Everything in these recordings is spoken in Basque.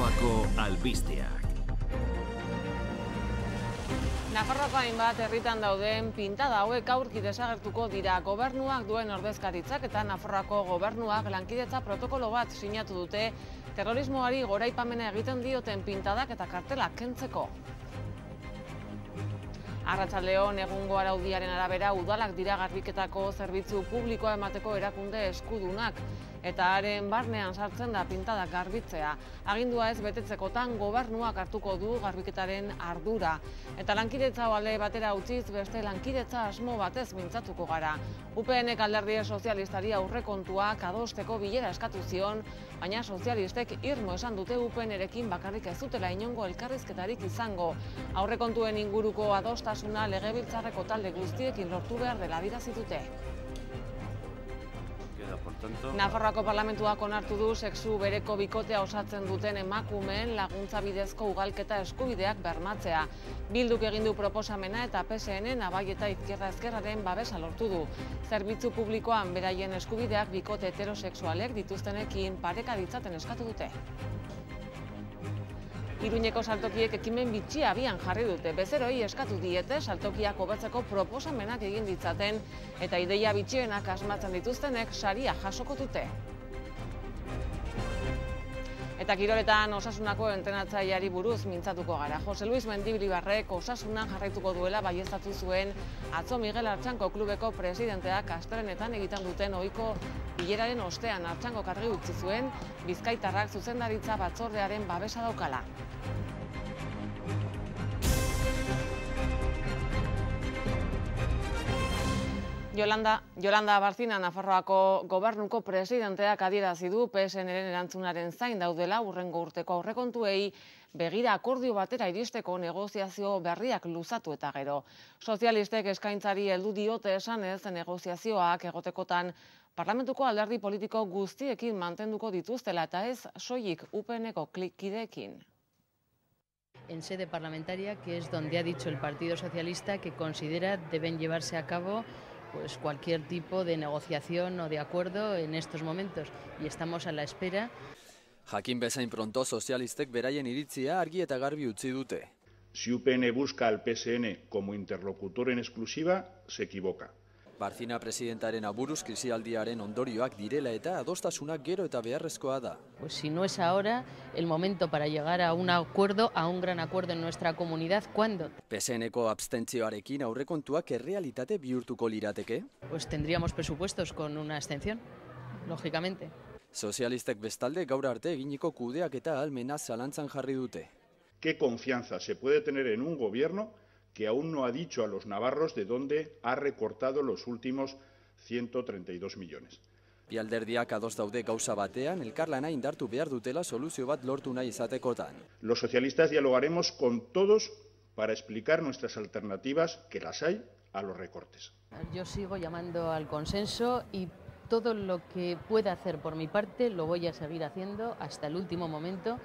Nafarroako albisteak. Nafarroako hainbat herritan dauden pintada hauek aurki desagertuko dira. Gobernuak duen ordezkaritzak eta Nafarroako gobernuak lankidetza protokolo bat sinatu dute terrorismoari goraipamena egiten dioten pintadak eta kartelak kentzeko. Arratsaldeon egungo araudiaren arabera udalak dira garbiketako zerbitzu publikoa emateko erakunde eskudunak eta haren barnean sartzen da pintadak garbitzea. Agindua ez betetzekotan gobernuak hartuko du garbiketaren ardura. Eta lankidetza alde batera utziz beste lankidetza asmo batez mintzatuko gara. UPNek alderdi sozialistari aurrekontuak adosteko bilera eskatu zion, baina sozialistek irmo esan dute UPNerekin bakarrik ez dutela inongo elkarrizketarik izango. Aurrekontuen inguruko adostasuna legebiltzarreko talde guztiekin lortu behar dela adierazi dute. Nafarroako parlamentuak onartu du sexu bereko bikotea osatzen duten emakumeen laguntza bidezko ugalketa eskubideak bermatzea. Bilduk egin du proposamena eta PSN Nabai eta Izquierda Ezkerraren babesa lortu du. Zerbitzu publikoan beraien eskubideak bikote heterosexualek dituztenekin pareka ditzaten eskatu dute. Iruñeko saltokiek ekimen bitxia abian jarri dute. Bezeroi eskatu diete saltokiak hobetzeko proposamenak egin ditzaten eta ideia bitxienak asmatzen dituztenek saria jasoko dute. Eta kiroletan Osasunako entrenatzaileari buruz mintzatuko gara. Jose Luis Mendibilibarrek Osasunan jarraituko duela baieztatu zuen atzo Miguel Artxanko klubeko presidenteak astelehenetan egiten duten ohiko bileraren ostean. Artxankok argi utzi zuen Bizkaitarrak zuzendaritza batzordearen babesa daukala. Yolanda Barcina Nafarroako gobernuko presidenteak adierazi du PSNren erantzunaren zain daudela hurrengo urteko aurrekontuei begira akordio batera iristeko negoziazio berriak luzatu eta gero. Sozialistek eskaintzari heldu diote esanez negoziazioak egotekotan parlamentuko alderdi politiko guztiekin mantenduko dituztela eta ez soilik UPNeko kideekin. En sede parlamentaria, que es donde ha dicho el Partido Socialista que considera deben llevarse a cabo pues cualquier tipo de negociación o de acuerdo en estos momentos y estamos a la espera. Jakin bezain pronto sozialistek beraien iritzia argi eta garbi utzi dute. Si UPN busca al PSN como interlocutor en exclusiva, se equivoca. Barcina presidentaren aburuz krisialdiaren ondorioak direla eta adostasuna gero eta beharrezkoa da. Pues si no es ahora, el momento para llegar a un acuerdo, a un gran acuerdo en nuestra comunidad, ¿cuándo? PSNeko abstentzioarekin aurrekontuak errealitate bihurtuko lirateke? Pues tendríamos presupuestos con una abstención, lógicamente. Sozialistek bestalde gaur arte eginiko kudeak eta ahalmena zalantzan jarri dute. ¿Qué confianza se puede tener en un gobierno que aún no ha dicho a los navarros de dónde ha recortado los últimos 132 millones? Bi alderdiak ados daude gauza batean, elkarlana indartu behar dutela soluzio bat lortu nahi izatekotan. Los socialistas dialogaremos con todos para explicar nuestras alternativas, que las hay, a los recortes. Yo sigo llamando al consenso y todo lo que pueda hacer por mi parte lo voy a seguir haciendo hasta el último momento.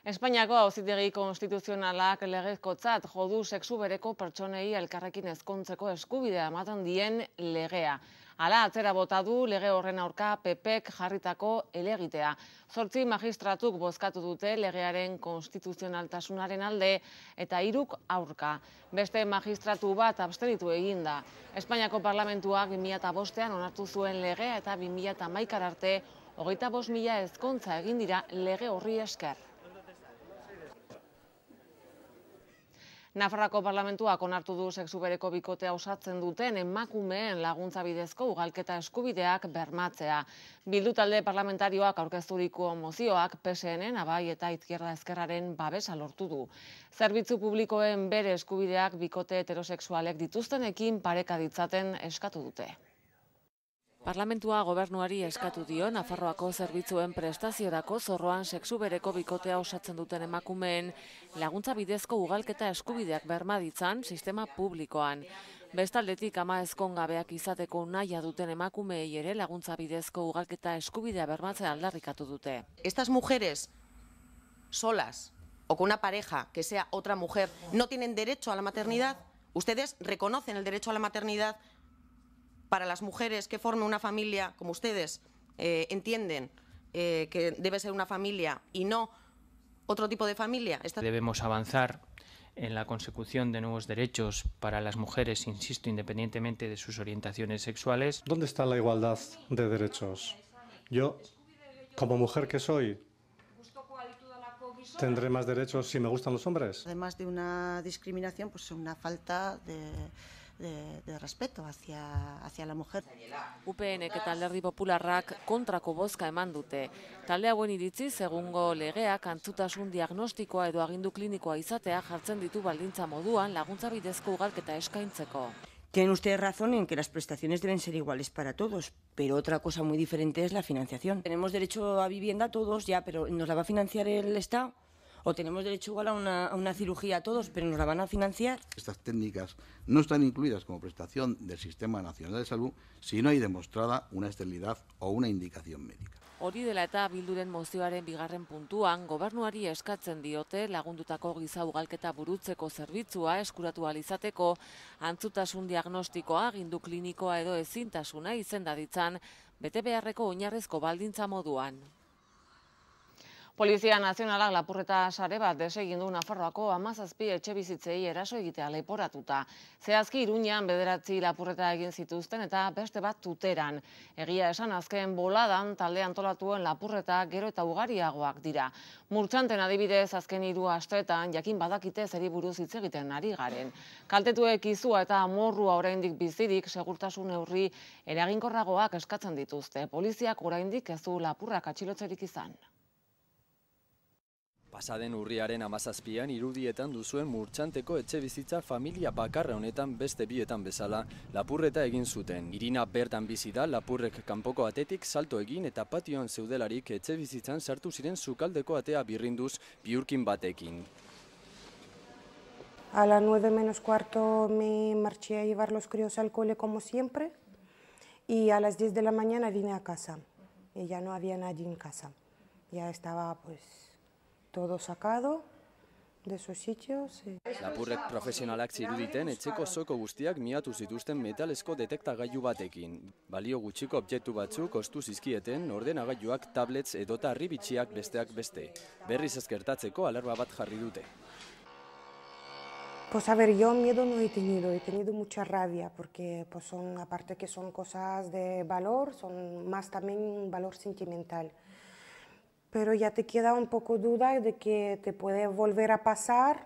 Espainiako Auzitegi Konstituzionalak legezkotzat jo du sexu bereko pertsonei elkarrekin ezkontzeko eskubidea ematen dien legea. Hala atzera bota du lege horren aurka PPek jarritako helegitea. 8 magistratuk bozkatu dute legearen konstituzionaltasunaren alde eta 3 aurka. Beste magistratu bat abstenitu egin da. Espainiako parlamentuak 2005ean onartu zuen legea eta 2011 arte 25.000 ezkontza egin dira lege horri esker. Nafarroako parlamentuak onartu du sexu bereko bikotea osatzen duten emakumeen laguntza bidezko ugalketa eskubideak bermatzea. Bildu talde parlamentarioak aurkezturiko mozioak PSN Nabai eta Izquierda Ezkerraren babesa lortu du. Zerbitzu publikoen bere eskubideak bikote heterosexualek dituztenekin pareka ditzaten eskatu dute. Parlamentua gobernuari eskatu dio Nafarroako zerbitzuen prestaziorako zorroan sexu bereko bikotea osatzen duten emakumeen laguntza bidezko ugalketa eskubideak berma ditzan sistema publikoan. Bestaldetik ama ezkongabeak izateko nahia duten emakumeei ere laguntza bidezko ugalketa eskubidea bermatzea aldarrikatu dute. Estas mujeres solas o con una pareja que sea otra mujer no tienen derecho a la maternidad. Ustedes reconocen el derecho a la maternidad para las mujeres que forman una familia, como ustedes entienden, que debe ser una familia y no otro tipo de familia. Debemos avanzar en la consecución de nuevos derechos para las mujeres, insisto, independientemente de sus orientaciones sexuales. ¿Dónde está la igualdad de derechos? Yo, como mujer que soy, ¿tendré más derechos si me gustan los hombres? Además de una discriminación, pues una falta de respeto hacia la mujer. UPNek eta Alderdi Popularrak kontrako bozka eman dute. Talde hauen iritziz, egungo legeak antzutasun diagnostikoa edo agindu klinikoa izatea jartzen ditu baldintza moduan laguntza bidezko ugalketa eskaintzeko. Tienen ustedes razón en que las prestaciones deben ser iguales para todos, pero otra cosa muy diferente es la financiación. Tenemos derecho a vivienda todos ya, pero ¿nos la va a financiar el Estado? ¿O tenemos derecho igual a una cirugía todos, pero nos la van a financiar? Estas técnicas no están incluidas como prestación del Sistema Nacional de Salud si no hay demostrada una esterilidad o una indicación médica. Hori dela eta Bilduren mozioaren bigarren puntuan, gobernuari eskatzen diote lagundutako giza ugalketa burutzeko zerbitzua eskuratu ahal izateko, antzutasun diagnostikoa, agindu klinikoa edo ezintasuna izenda ditzan, bete beharreko oinarrezko baldintza moduan. Polizia Nazionalak lapurreta sare bat desegin du Nafarroako 17 etxebizitzei eraso egitea leporatuta. Zehazki Iruñan 9 lapurreta egin zituzten eta beste bat Tuteran. Egia esan azken boladan talde antolatuen lapurreta gero eta ugariagoak dira. Murtxanten adibidez azken 3 asteetan jakin badakite zeri buruz hitz egiten ari garen. Kaltetuek izua eta amorrua oraindik bizirik segurtasun neurri eraginkorragoak eskatzen dituzte. Poliziak oraindik ez du lapurrak atxilotzerik izan. Pasaden urriaren 17an irudietan duzuen Murtxanteko etxebizitza familia bakarra honetan beste bietan bezala lapurreta egin zuten. Irina bertan bizi da, lapurrek kanpoko atetik salto egin eta patioan zeudelarik etxebizitzan sartu ziren sukaldeko atea birrinduz bihurkin batekin. A las 9 menos cuarto me marché a llevar los críos al cole como siempre y a las 10 de la mañana vine a casa y ya no había nadie en casa. Ya estaba pues todo sacado de sus sitios. Lapurrek profesionalak ziruditen etxeko zoko guztiak miatu zituzten metalezko detektagailu batekin. Balio gutxiko objektu batzuk ostu zizkieten ordenagailuak, tablets edota harribitxiak besteak beste. Berriz ez gertatzeko alarma bat jarri dute. Pues a ver, yo miedo no he tenido mucha rabia porque pues aparte que son cosas de valor, son más también un valor sentimental. Pero ya te queda un poco duda de que te puede volver a pasar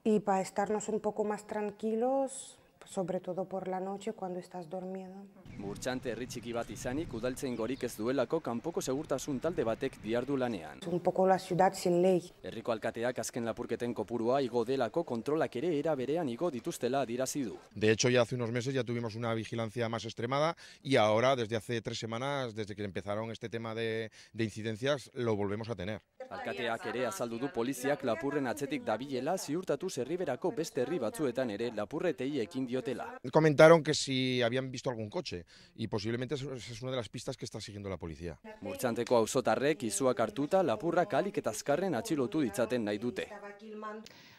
y para estarnos un poco más tranquilos, sobre todo por la noche cuando estás dormido. Murtxante herri txiki bat izanik udaltzaingorik ez duelako kanpoko segurtasun talde batek dihardu lanean. Un poco la ciudad sin ley. Herriko alkateak azken lapurketen kopurua igo delako kontrolak ere era berean igo dituztela adierazi du. De hecho, ya hace unos meses ya tuvimos una vigilancia más extremada y ahora, desde hace 3 semanas, desde que empezaron este tema de incidencias, lo volvemos a tener. Alkateak ere azaldu du poliziak lapurren atzetik dabilela ziurtatu herriberako beste herri batzuetan ere lapurretei ekin diotela. Comentaron que si habían visto algún coche y posiblemente es una de las pistas que está siguiendo la policía. Murtxanteko auzotarrek izuak hartuta lapurrak ahalik eta azkarren atxilotu ditzaten nahi dute.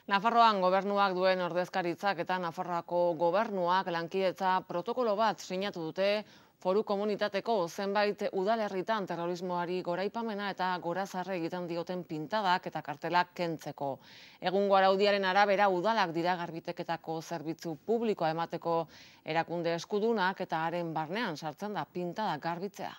Nafarroan gobernuak duen ordezkaritzak eta Nafarroako gobernuak lankidetza protokolo bat sinatu dute Foru komunitateko zenbait udalerritan terrorismoari goraipamena eta gorazarre egiten dioten pintadak eta kartelak kentzeko. Egungo araudiaren arabera udalak dira garbiteketako zerbitzu publikoa emateko erakunde eskudunak eta haren barnean sartzen da pintadak garbitzea.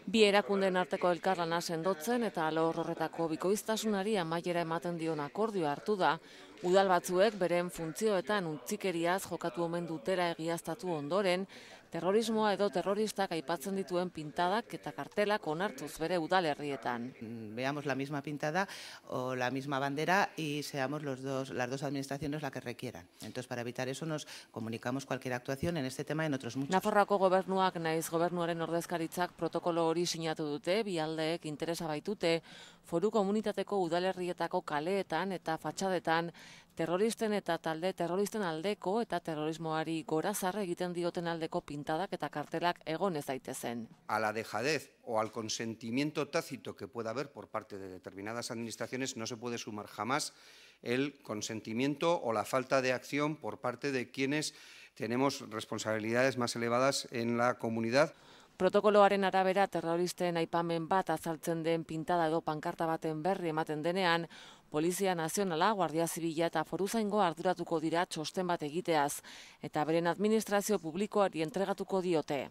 Bi erakundeen arteko elkarlana sendotzen eta alor horretako bikoiztasunari amaiera ematen dion akordioa hartu da, udal batzuek beren funtzioetan utzikeriaz jokatu omen dutela egiaztatu ondoren, terrorismoa edo terroristak aipatzen dituen pintadak eta kartelak onartuz bere udalerrietan. Veamos la misma pintada o la misma bandera y seamos las dos administraciones las que requieran. Entonces, para evitar eso, nos comunicamos cualquier actuación en este tema y en otros muchos. Nafarroako gobernuak naiz gobernuaren ordezkaritzak protokolo hori sinatu dute, bi aldeek interesa baitute, foru komunitateko udalerrietako kaleetan eta fatxadetan terroristen eta talde terroristen aldeko eta terrorismoari gorazarre egiten dioten aldeko pintadak eta kartelak egon ez daitezen. A la dejadez o al consentimiento tácito que pueda haber por parte de determinadas administraciones no se puede sumar jamás el consentimiento o la falta de acción por parte de quienes tenemos responsabilidades más elevadas en la comunidad. Protokoloaren arabera terroristen aipamen bat azaltzen den pintada edo pankarta baten berri ematen denean, Polizia Nazionala, Guardia Zibila eta Foruzaingoa arduratuko dira txosten bat egiteaz, eta beren administrazio publikoari entregatuko diote.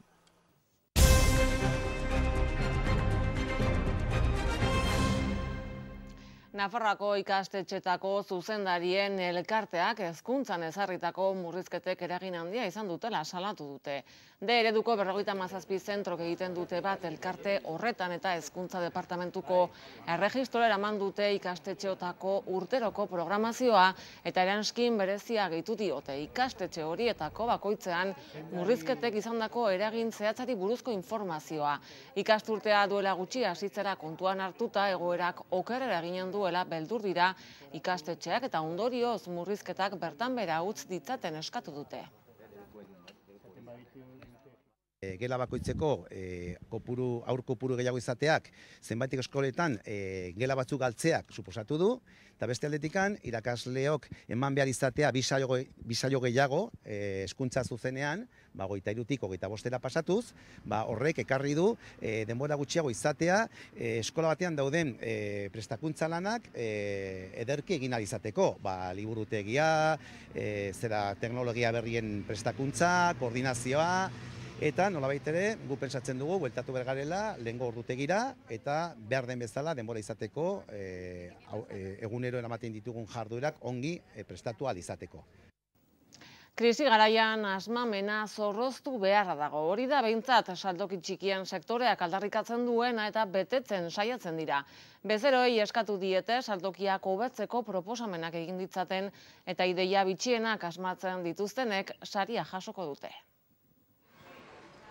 Nafarroako ikastetxetako zuzendarien elkarteak hezkuntzan ezarritako murrizketek eragin handia izan dutela salatu dute. D ereduko 57 zentrok egiten dute bat elkarte horretan eta hezkuntza departamentuko erregistrora eraman dute ikastetxeotako urteroko programazioa eta eranskin berezia gehitu diote. Ikastetxe horietako bakoitzean murrizketek izandako eragin zehatzari buruzko informazioa. Ikasturtea duela gutxi hasitzera kontuan hartuta egoerak okerrera eginen duela beldur dira ikastetxeak eta ondorioz murrizketak bertan bera utz ditzaten eskatu dute. Gela bakoitzeko aur kopuru gehiago izateak zenbaitik eskoletan gela batzuk galtzeak suposatu du, eta beste aldetikan irakasleok eman behar izatea bisaio gehiago hezkuntza zuzenean, 23tik 25era pasatuz, horrek ekarri du denbora gutxiago izatea eskola batean dauden prestakuntza lanak ederki egin ahal izateko, liburutegia, teknologia berrien prestakuntza, koordinazioa, eta nolabait ere, gu pentsatzen dugu, bueltatu bergarela, lehengo ordutegira, eta behar den bezala denbora izateko, egunero eramaten ditugun jarduerak ongi prestatu ahal izateko. Krisi garaian asmamena zorroztu beharra dago. Hori da behintzat saltoki txikien sektoreak aldarrikatzen duena eta betetzen saiatzen dira. Bezeroei eskatu diete saltokiak hobetzeko proposamenak egin ditzaten eta ideia bitxienak asmatzen dituztenek saria jasoko dute.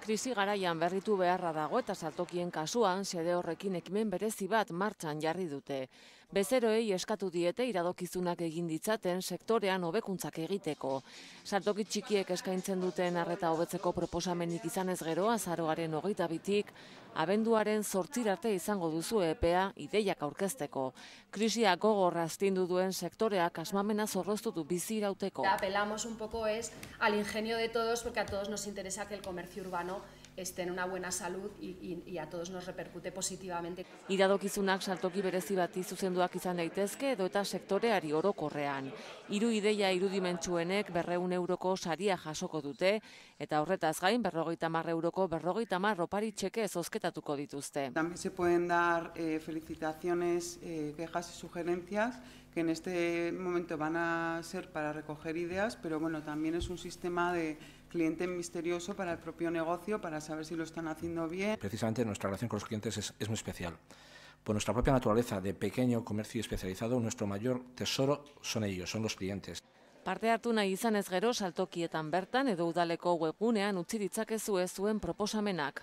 Krisi garaian berritu beharra dago eta saltokien kasuan xede horrekin ekimen berezi bat martxan jarri dute. Bezeroei eskatu diete iradokizunak egin ditzaten sektorean hobekuntzak egiteko. Saltoki txikiek eskaintzen duten arreta hobetzeko proposamenik izanez gero, azaroaren 22tik, abenduaren 8 arte izango duzu epea ideiak aurkezteko. Krisia gogor astindu duen sektoreak asmamena zorroztu du bizi irauteko. Apelamos un poco al ingenio de todos, porque a todos nos interesa que el comercio urbano esté en una buena salud y a todos nos repercute positivamente. Iradokizunak saltoki berezi bati zuzenduak izan daitezke edo eta sektoreari orokorrean. 3 ideia irudimentsuenek 200 euroko saria jasoko dute eta horretaz gain 50 euroko 50 opari txeke zozketatuko dituzte. También se pueden dar felicitaciones, quejas y sugerencias que en este momento van a ser para recoger ideas, pero bueno, también es un sistema de cliente misterioso para el propio negocio, para saber si lo están haciendo bien. Precisamente nuestra relación con los clientes es muy especial. Por nuestra propia naturaleza de pequeño comercio especializado, nuestro mayor tesoro son ellos, son los clientes. Parte hartu nahi izanez gero saltokietan bertan edo udaleko webgunean utzi ditzakezue zuen proposamenak.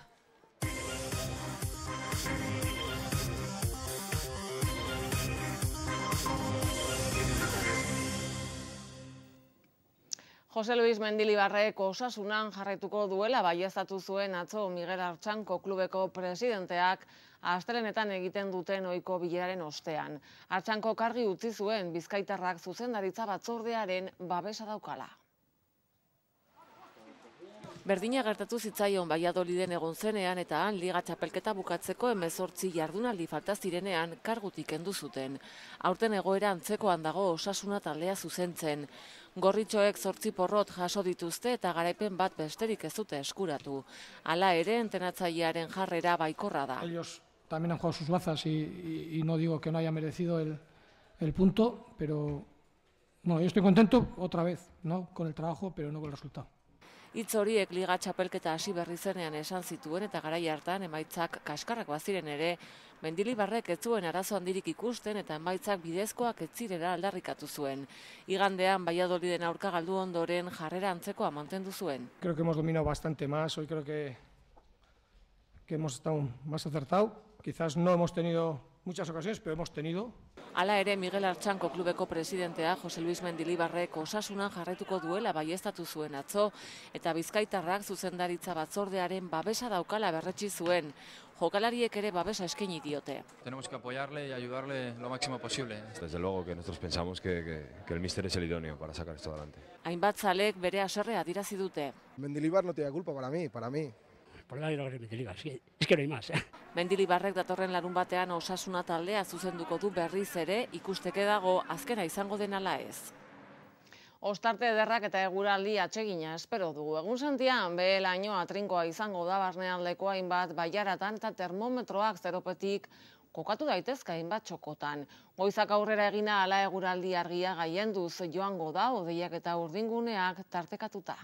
Jose Luis Mendilibarrek osasunan jarraituko duela baieztatu zuen atzo Miguel Artxanko klubeko presidenteak astelehenetan egiten duten ohiko bileraren ostean. Artxanko argi utzi zuen Bizkaitarrak zuzendaritza batzordearen babesa daukala. Berdina gertatu zitzaion Valladoliden egon zenean eta han liga txapelketa bukatzeko 18 jardunaldi falta zirenean kargutik kendu zuten. Aurten egoera antzekoan dago osasuna taldea zuzentzen. Gorritxoek 8 porrot jaso dituzte eta garaipen bat besterik ez dute eskuratu. Hala ere, entrenatzailearen jarrera baikorra da. Ellos también han jugado sus bazas y no digo que no haya merecido el punto, pero no, yo estoy contento otra vez, ¿no? Con el trabajo, pero no con el resultado. Hitz horiek liga txapelketa hasi berri zenean esan zituen eta garai hartan emaitzak kaskarrak baziren ere, Mendilibarrek ez zuen arazo handirik ikusten eta emaitzak bidezkoak ez zirela aldarrikatu zuen. Igandean Valladoliden aurka galdu ondoren jarrera antzekoa mantendu zuen. Creo que hemos dominado bastante más, hoy creo que hemos estado más acertado. Quizás no hemos tenido muchas ocasiones, pero hemos tenido. Hala ere, Miguel Artxanko klubeko presidentea Jose Luis Mendilibarrek osasunan jarraituko duela baieztatu zuen atzo, eta Bizkaitarrak zuzendaritza batzordearen babesa daukala berretsi zuen. Jokalariek ere babesa eskaini diote. Tenemos que apoyarle y ayudarle lo máximo posible. Desde luego que nosotros pensamos que el míster es el idóneo para sacar esto adelante. Hainbat zalek bere haserrea adierazi dute. Mendilibar no tiene culpa para mí. por darle lo que me diga, es que no hay más. Mendilibarrek datorren larun batean Osasuna taldea zuzenduko du berriz ere, ikusteke dago azkena izango den ala ez. Ostarte ederrak eta eguraldi atsegina espero dugu. Egun sentian, behelainoa trinkoa izango da barnealdeko hainbat bailaratan eta termometroak zeropetik kokatu daitezka hainbat txokotan. Goizak aurrera egina ala eguraldi argia gaienduz joango da, hodeiak eta urdinguneak tartekatuta.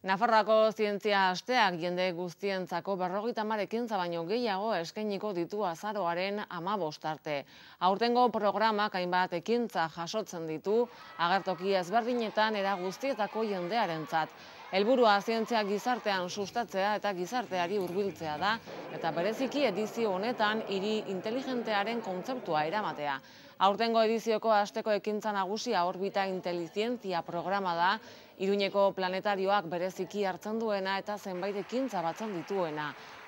Nafarroako zientzia asteak jende guztientzako 50 ekintza baino gehiago eskainiko ditu azaroaren 15 arte. Aurtengo programak hainbat ekintza jasotzen ditu, agertoki ezberdinetan era guztietako jendearentzat. Helburua zientzia gizartean sustatzea eta gizarteari hurbiltzea da, eta bereziki edizio honetan hiri inteligentearen kontzeptua eramatea. Aurtengo edizioko asteko ekintza nagusia Orbita Intelizientzia programa da, Iruñeko planetarioak bereziki hartzen duena eta zenbait ekintza batzen dituena.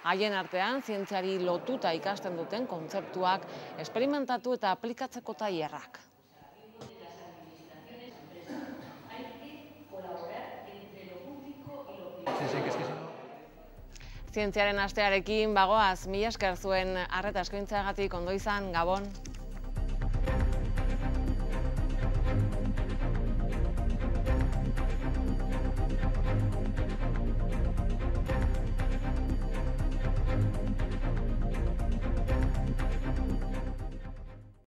Haien artean, zientziari lotuta ikasten duten kontzeptuak esperimentatu eta aplikatzeko tailerrak. Zientziaren astearekin bagoaz, mila esker zuen arreta eskaintzeagatik, ondo izan, Gabon.